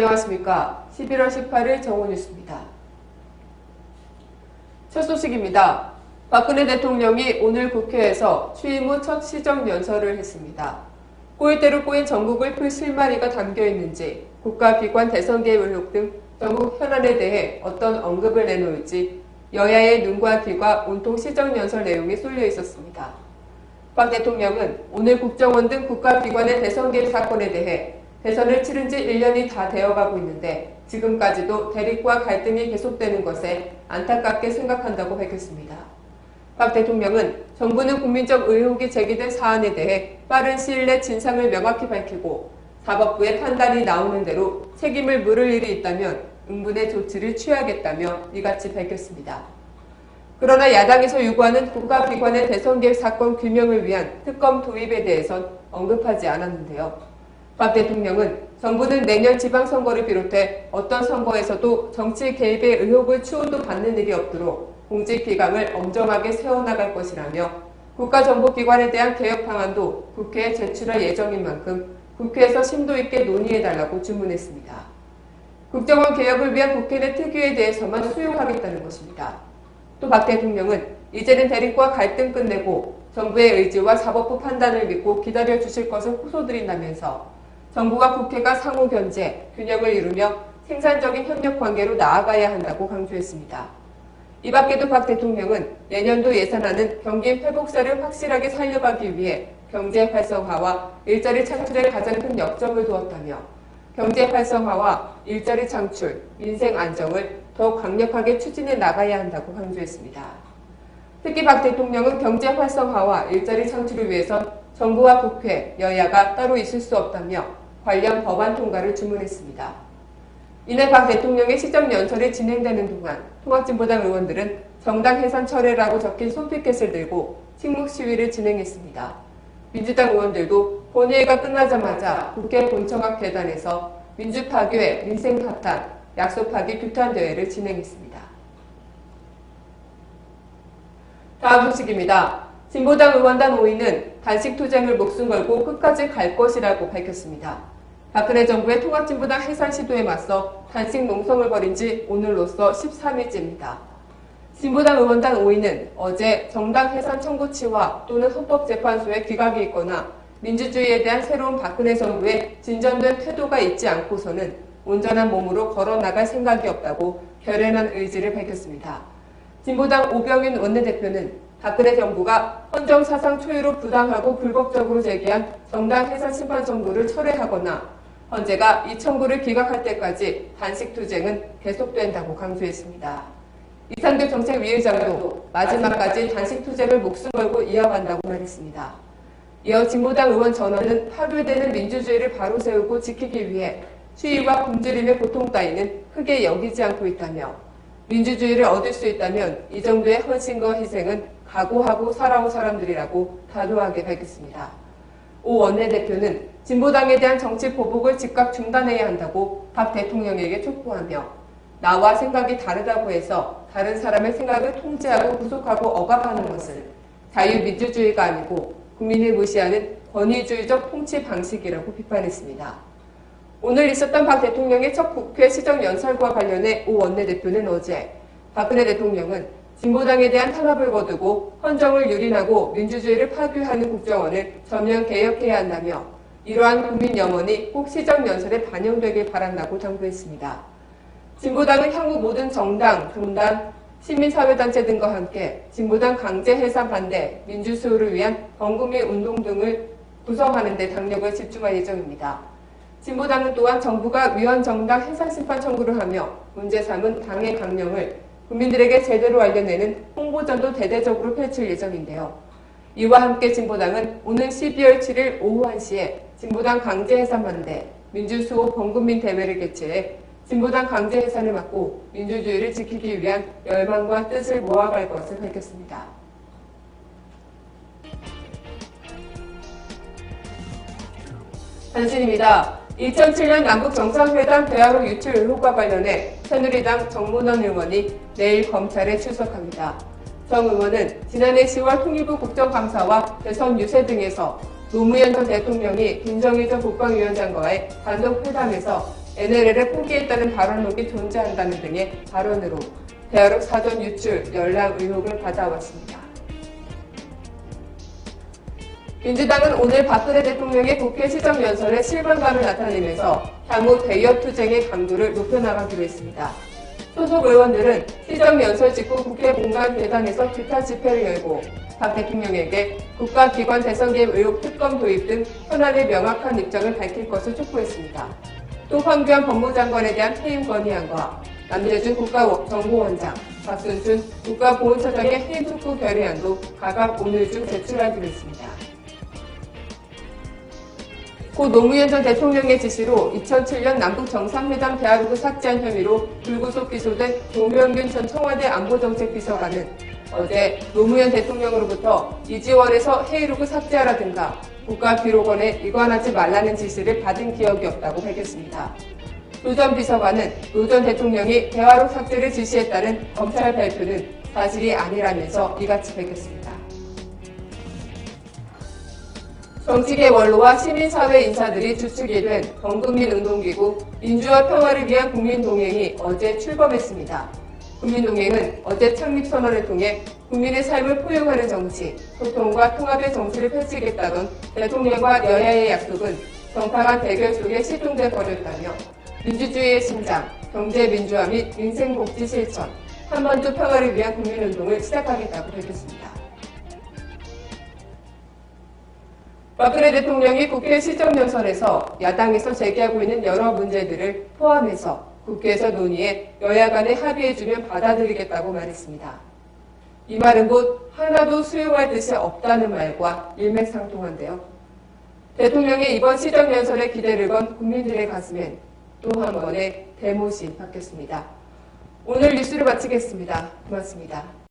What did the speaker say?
안녕하십니까. 11월 18일 정오뉴스입니다. 첫 소식입니다. 박근혜 대통령이 오늘 국회에서 취임 후 첫 시정연설을 했습니다. 꼬일대로 꼬인 전국을 풀 실마리가 담겨있는지, 국가기관 대선 개입 의혹 등 전국 현안에 대해 어떤 언급을 내놓을지 여야의 눈과 귀가 온통 시정연설 내용에 쏠려 있었습니다. 박 대통령은 오늘 국정원 등 국가기관의 대선 개입 사건에 대해 대선을 치른 지 1년이 다 되어가고 있는데 지금까지도 대립과 갈등이 계속되는 것에 안타깝게 생각한다고 밝혔습니다. 박 대통령은 정부는 국민적 의혹이 제기된 사안에 대해 빠른 시일 내 진상을 명확히 밝히고 사법부의 판단이 나오는 대로 책임을 물을 일이 있다면 응분의 조치를 취하겠다며 이같이 밝혔습니다. 그러나 야당에서 요구하는 국가기관의 대선 개입 사건 규명을 위한 특검 도입에 대해선 언급하지 않았는데요. 박 대통령은 정부는 내년 지방선거를 비롯해 어떤 선거에서도 정치 개입의 의혹을 추호도 받는 일이 없도록 공직기강을 엄정하게 세워나갈 것이라며 국가정보기관에 대한 개혁 방안도 국회에 제출할 예정인 만큼 국회에서 심도 있게 논의해달라고 주문했습니다. 국정원 개혁을 위한 국회 내 특위에 대해서만 수용하겠다는 것입니다. 또 박 대통령은 이제는 대립과 갈등 끝내고 정부의 의지와 사법부 판단을 믿고 기다려주실 것을 호소드린다면서 정부와 국회가 상호 견제, 균형을 이루며 생산적인 협력 관계로 나아가야 한다고 강조했습니다. 이 밖에도 박 대통령은 내년도 예산안은 경기 회복세를 확실하게 살려가기 위해 경제 활성화와 일자리 창출에 가장 큰 역점을 두었다며 경제 활성화와 일자리 창출, 민생 안정을 더욱 강력하게 추진해 나가야 한다고 강조했습니다. 특히 박 대통령은 경제 활성화와 일자리 창출을 위해선 정부와 국회, 여야가 따로 있을 수 없다며 관련 법안 통과를 주문했습니다. 이날 박 대통령의 시정연설이 진행되는 동안 통합진보당 의원들은 정당 해산 철회라고 적힌 손피켓을 들고 침묵 시위를 진행했습니다. 민주당 의원들도 본회의가 끝나자마자 국회 본청 앞 계단에서 민주파괴, 민생파탄, 약속파기 규탄 대회를 진행했습니다. 다음 소식입니다. 진보당 의원단 5인은 단식투쟁을 목숨 걸고 끝까지 갈 것이라고 밝혔습니다. 박근혜 정부의 통합진보당 해산 시도에 맞서 단식 농성을 벌인 지 오늘로써 13일째입니다. 진보당 의원단 5인은 어제 정당 해산 청구치와 또는 헌법재판소에 기각이 있거나 민주주의에 대한 새로운 박근혜 정부의 진전된 태도가 있지 않고서는 온전한 몸으로 걸어나갈 생각이 없다고 결연한 의지를 밝혔습니다. 진보당 오병윤 원내대표는 박근혜 정부가 헌정사상 초유로 부당하고 불법적으로 제기한 정당 해산 심판 청구를 철회하거나 헌재가 이 청구를 기각할 때까지 단식투쟁은 계속된다고 강조했습니다. 이상규 정책위의장도 마지막까지 단식투쟁을 목숨 걸고 이어간다고 말했습니다. 이어 진보당 의원 전원은 파괴되는 민주주의를 바로 세우고 지키기 위해 시위와 굶주림의 고통 따위는 크게 여기지 않고 있다며 민주주의를 얻을 수 있다면 이 정도의 헌신과 희생은 각오하고 살아온 사람들이라고 단호하게 밝혔습니다. 오 원내대표는 진보당에 대한 정치 보복을 즉각 중단해야 한다고 박 대통령에게 촉구하며 나와 생각이 다르다고 해서 다른 사람의 생각을 통제하고 구속하고 억압하는 것은 자유민주주의가 아니고 국민을 무시하는 권위주의적 통치 방식이라고 비판했습니다. 오늘 있었던 박 대통령의 첫 국회 시정연설과 관련해 오 원내대표는 어제 박근혜 대통령은 진보당에 대한 탄압을 거두고 헌정을 유린하고 민주주의를 파괴하는 국정원을 전면 개혁해야 한다며 이러한 국민 염원이 꼭 시정연설에 반영되길 바란다고 당부했습니다. 진보당은 향후 모든 정당, 종단, 시민사회단체 등과 함께 진보당 강제 해산 반대, 민주수호를 위한 범국민 운동 등을 구성하는 데 당력을 집중할 예정입니다. 진보당은 또한 정부가 위헌정당 해산심판 청구를 하며 문제 삼은 당의 강령을 국민들에게 제대로 알려내는 홍보전도 대대적으로 펼칠 예정인데요. 이와 함께 진보당은 오는 12월 7일 오후 1시에 진보당 강제 해산 반대, 민주수호 범국민 대회를 개최해 진보당 강제 해산을 막고 민주주의를 지키기 위한 열망과 뜻을 모아갈 것을 밝혔습니다. 단신입니다. 2007년 남북정상회담 대화로 유출 의혹과 관련해 새누리당 정문원 의원이 내일 검찰에 출석합니다. 정 의원은 지난해 10월 통일부 국정감사와 대선 유세 등에서 노무현 전 대통령이 김정일 전 국방위원장과의 단독 회담에서 NLL을 포기했다는 발언록이 존재한다는 등의 발언으로 대화록 사전 유출, 연락 의혹을 받아왔습니다. 민주당은 오늘 박근혜 대통령의 국회 시정연설에 실망감을 나타내면서 향후 대여 투쟁의 강도를 높여나가기로 했습니다. 소속 의원들은 시정연설 직후 국회 본관 계단에서 규탄 집회를 열고 박 대통령에게 국가기관 대선 개입 의혹 특검 도입 등 현안의 명확한 입장을 밝힐 것을 촉구했습니다. 또 황교안 법무장관에 대한 퇴임 건의안과 남재준 국가정보원장, 박순춘 국가보훈처장의 해임 촉구 결의안도 각각 오늘 중 제출하기로 했습니다. 고 노무현 전 대통령의 지시로 2007년 남북정상회담 대화록을 삭제한 혐의로 불구속 기소된 조명균 전 청와대 안보정책비서관은 어제 노무현 대통령으로부터 이지원에서 회의록을 삭제하라든가 국가기록원에 이관하지 말라는 지시를 받은 기억이 없다고 밝혔습니다. 조 전 비서관은 노 전 대통령이 대화록 삭제를 지시했다는 검찰 발표는 사실이 아니라면서 이같이 밝혔습니다. 정치계 원로와 시민사회 인사들이 주축이 된 전국민운동기구 민주화 평화를 위한 국민동행이 어제 출범했습니다. 국민동행은 어제 창립선언을 통해 국민의 삶을 포용하는 정치, 소통과 통합의 정치를 펼치겠다던 대통령과 여야의 약속은 정당한 대결 속에 실종돼 버렸다며 민주주의의 심장, 경제민주화 및 민생복지 실천, 한반도 평화를 위한 국민운동을 시작하겠다고 밝혔습니다. 박근혜 대통령이 국회 시정연설에서 야당에서 제기하고 있는 여러 문제들을 포함해서 국회에서 논의해 여야 간에 합의해주면 받아들이겠다고 말했습니다. 이 말은 곧 하나도 수용할 뜻이 없다는 말과 일맥상통한데요. 대통령의 이번 시정연설에 기대를 건 국민들의 가슴엔 또 한 번의 대못이 박혔습니다. 오늘 뉴스를 마치겠습니다. 고맙습니다.